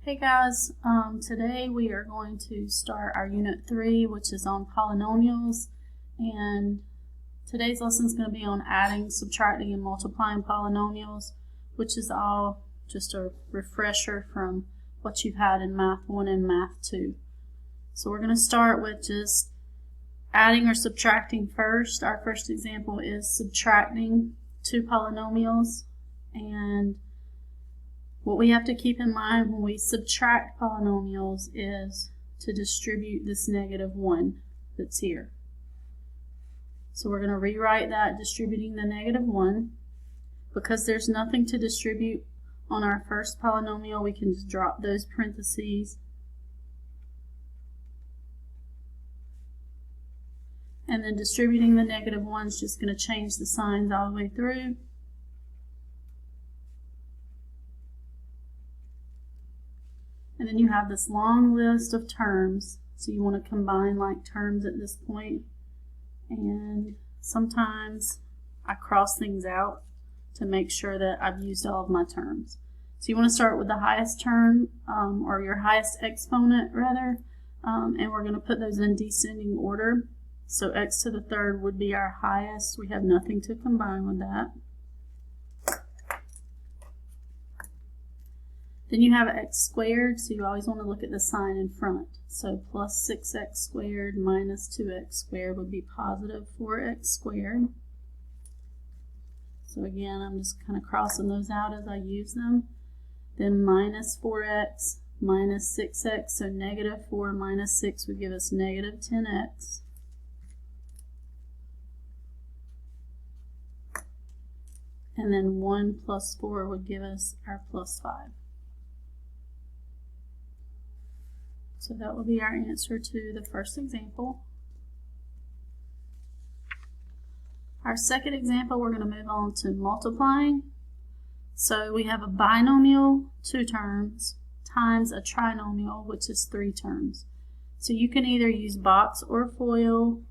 Hey guys, today we are going to start our Unit 3, which is on polynomials, and today's lesson is going to be on adding, subtracting, and multiplying polynomials, which is all just a refresher from what you've had in Math 1 and Math 2. So we're going to start with just adding or subtracting first. Our first example is subtracting two polynomials, and what we have to keep in mind when we subtract polynomials is to distribute this -1 that's here. So we're going to rewrite that, distributing the -1. Because there's nothing to distribute on our first polynomial, we can just drop those parentheses. And then distributing the -1 is just going to change the signs all the way through. And then you have this long list of terms, so you want to combine like terms at this point. And sometimes I cross things out to make sure that I've used all of my terms. So you want to start with the highest term, or your highest exponent rather, and we're going to put those in descending order. So x to the third would be our highest. We have nothing to combine with that. Then you have x squared, so you always want to look at the sign in front. So plus 6x squared minus 2x squared would be positive 4x squared. So again, I'm just kind of crossing those out as I use them. Then minus 4x minus 6x, so -4 minus 6 would give us -10x. And then 1 plus 4 would give us our plus 5. So that will be our answer to the first example. Our second example, we're going to move on to multiplying. So we have a binomial, 2 terms, times a trinomial, which is 3 terms. So you can either use box or FOIL,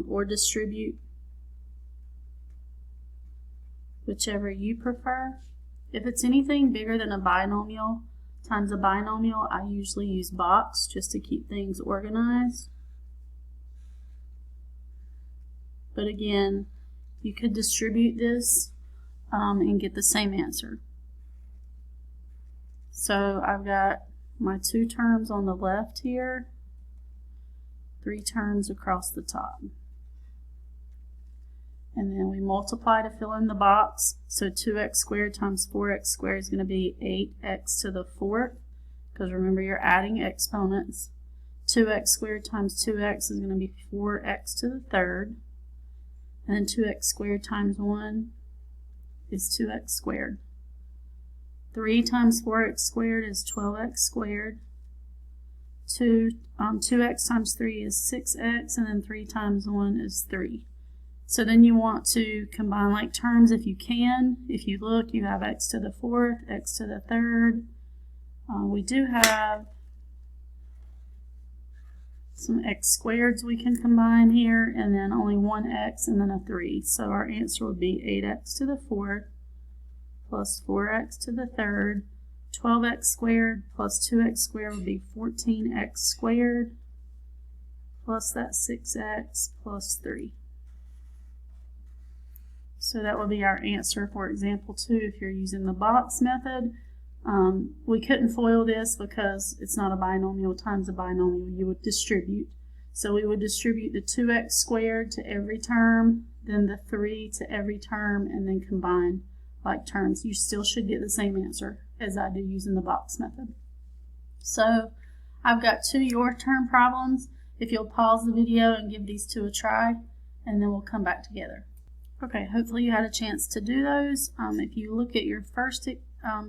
or distribute, whichever you prefer. If it's anything bigger than a binomial times a binomial, I usually use box just to keep things organized. But again, you could distribute this and get the same answer. So I've got my 2 terms on the left here, 3 terms across the top. And then we multiply to fill in the box. So 2x squared times 4x squared is going to be 8x to the 4th, because remember you're adding exponents. 2x squared times 2x is going to be 4x to the 3rd. And then 2x squared times 1 is 2x squared. 3 times 4x squared is 12x squared. 2x times 3 is 6x, and then 3 times 1 is 3. So then you want to combine like terms if you can. If you look, you have x to the 4th, x to the 3rd. We do have some x squareds we can combine here, and then only one x and then a 3. So our answer would be 8x to the 4th plus 4x to the 3rd. 12x squared plus 2x squared would be 14x squared plus that 6x plus 3. So that would be our answer for example 2 if you're using the box method. We couldn't FOIL this because it's not a binomial times a binomial. You would distribute. So we would distribute the 2x squared to every term, then the 3 to every term, and then combine like terms. You still should get the same answer as I do using the box method. So I've got 2 your term problems. If you'll pause the video and give these 2 a try, and then we'll come back together. Okay, hopefully you had a chance to do those. If you look at your first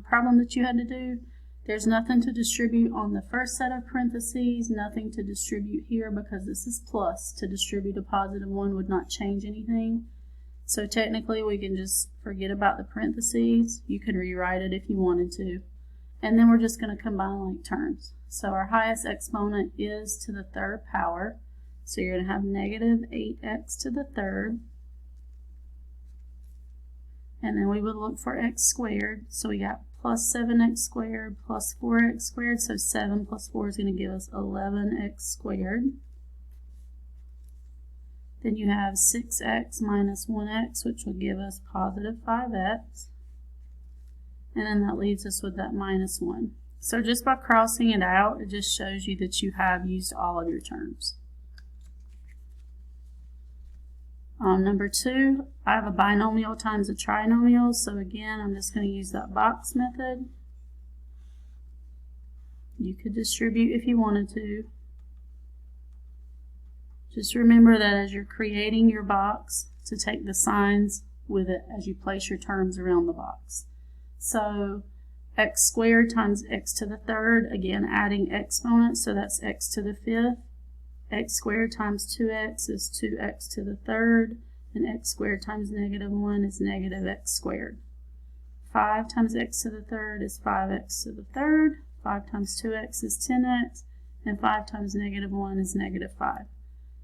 problem that you had to do, there's nothing to distribute on the first set of parentheses, nothing to distribute here because this is plus. To distribute a +1 would not change anything. So technically we can just forget about the parentheses. You could rewrite it if you wanted to. And then we're just going to combine like terms. So our highest exponent is to the 3rd power. So you're going to have -8x to the 3rd. and then we would look for x squared. So we got plus 7x squared plus 4x squared, so 7 plus 4 is going to give us 11x squared. Then you have 6x minus 1x, which will give us positive 5x. And then that leaves us with that minus 1. So just by crossing it out, it just shows you that you have used all of your terms. Number 2, I have a binomial times a trinomial. So again, I'm just going to use that box method. You could distribute if you wanted to. Just remember that as you're creating your box, to take the signs with it as you place your terms around the box. So x squared times x to the third, again adding exponents, so that's x to the fifth. X squared times 2x is 2x to the third, and x squared times negative 1 is negative x squared. 5 times x to the third is 5x to the third. 5 times 2x is 10x, and 5 times negative 1 is negative 5.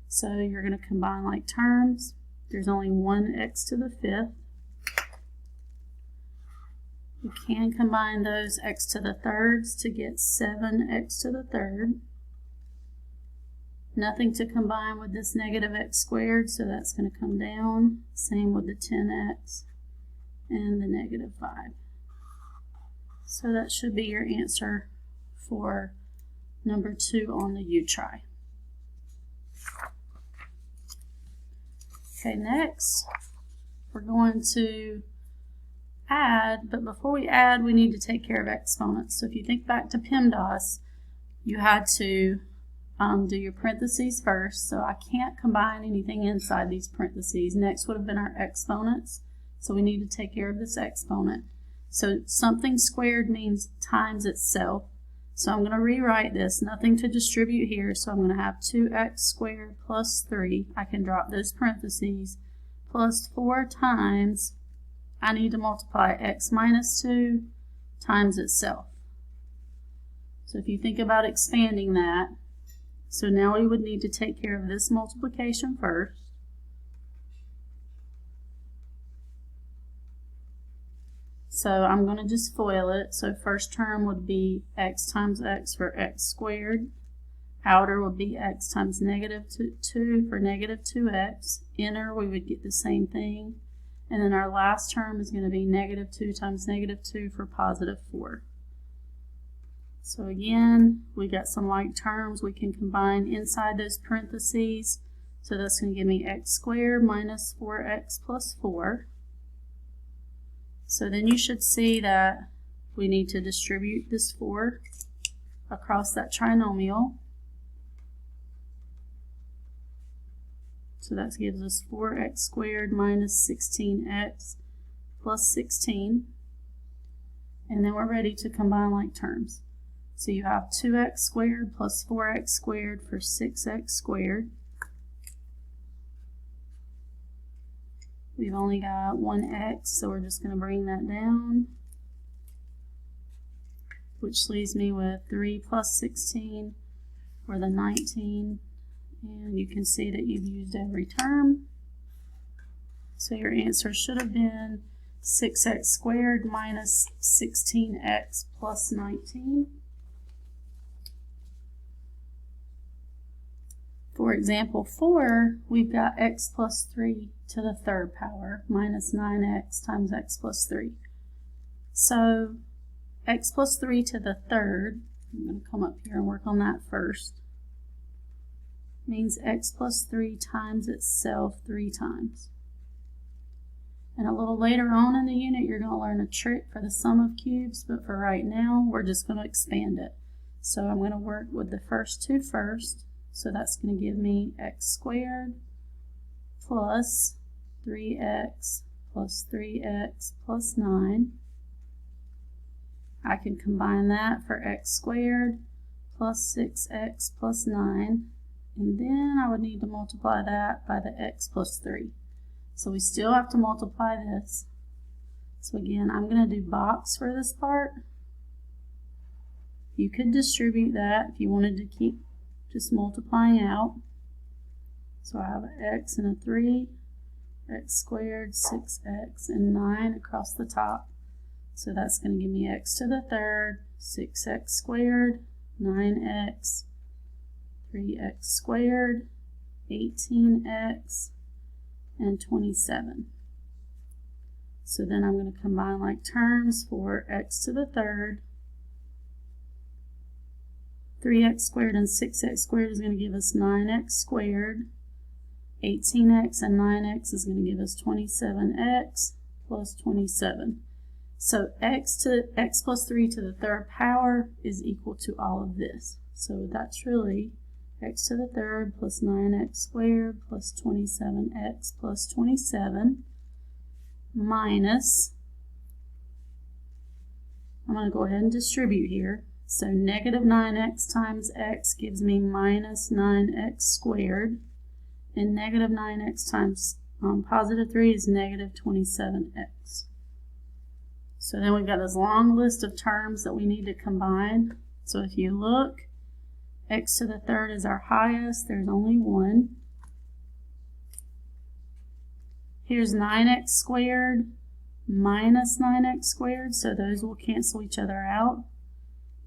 So you're going to combine like terms. There's only one x to the fifth. You can combine those x to the thirds to get 7x to the third. Nothing to combine with this negative x squared, so that's going to come down. Same with the 10x and the negative 5. So that should be your answer for number 2 on the U-try. Okay, next we're going to add, but before we add, we need to take care of exponents. So if you think back to PEMDAS, you had to do your parentheses first. So I can't combine anything inside these parentheses. Next would have been our exponents. So we need to take care of this exponent. So something squared means times itself. So I'm going to rewrite this, nothing to distribute here, so I'm going to have 2x squared plus 3, I can drop those parentheses, plus 4 times, I need to multiply x minus 2 times itself. So if you think about expanding that, so now we would need to take care of this multiplication first. So I'm going to just FOIL it. So first term would be x times x for x squared. Outer would be x times negative 2 for negative 2x. Inner, we would get the same thing. And then our last term is going to be negative 2 times negative 2 for positive 4. So again, we got some like terms we can combine inside those parentheses. So that's going to give me x squared minus 4x plus 4. So then you should see that we need to distribute this 4 across that trinomial. So that gives us 4x squared minus 16x plus 16. And then we're ready to combine like terms. So you have 2x squared plus 4x squared for 6x squared. We've only got one x, so we're just going to bring that down, which leaves me with 3 plus 16 for the 19. And you can see that you've used every term. So your answer should have been 6x squared minus 16x plus 19. For example 4, we've got x plus 3 to the third power minus 9x times x plus 3. So x plus 3 to the third, I'm going to come up here and work on that first, means x plus 3 times itself 3 times. And a little later on in the unit, you're going to learn a trick for the sum of cubes, but for right now, we're just going to expand it. So I'm going to work with the first two first. So that's going to give me x squared plus 3x plus 3x plus 9. I can combine that for x squared plus 6x plus 9. And then I would need to multiply that by the x plus 3. So we still have to multiply this. So again, I'm going to do box for this part. You could distribute that if you wanted to keep just multiplying out. So I have an x and a 3, x squared, 6x, and 9 across the top. So that's going to give me x to the third, 6x squared, 9x, 3x squared, 18x, and 27. So then I'm going to combine like terms for x to the third. 3x squared and 6x squared is going to give us 9x squared. 18x and 9x is going to give us 27x plus 27. So x plus 3 to the third power is equal to all of this. So that's really x to the third plus 9x squared plus 27x plus 27 minus, I'm going to go ahead and distribute here. So negative 9x times x gives me minus 9x squared. And negative 9x times positive 3 is negative 27x. So then we've got this long list of terms that we need to combine. So if you look, x to the third is our highest. There's only one. Here's 9x squared minus 9x squared. So those will cancel each other out.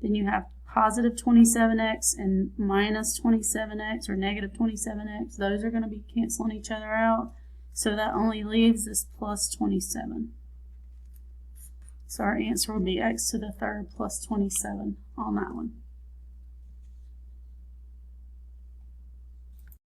Then you have positive 27x and minus 27x or negative 27x. Those are going to be canceling each other out. So that only leaves this plus 27. So our answer would be x to the third plus 27 on that one.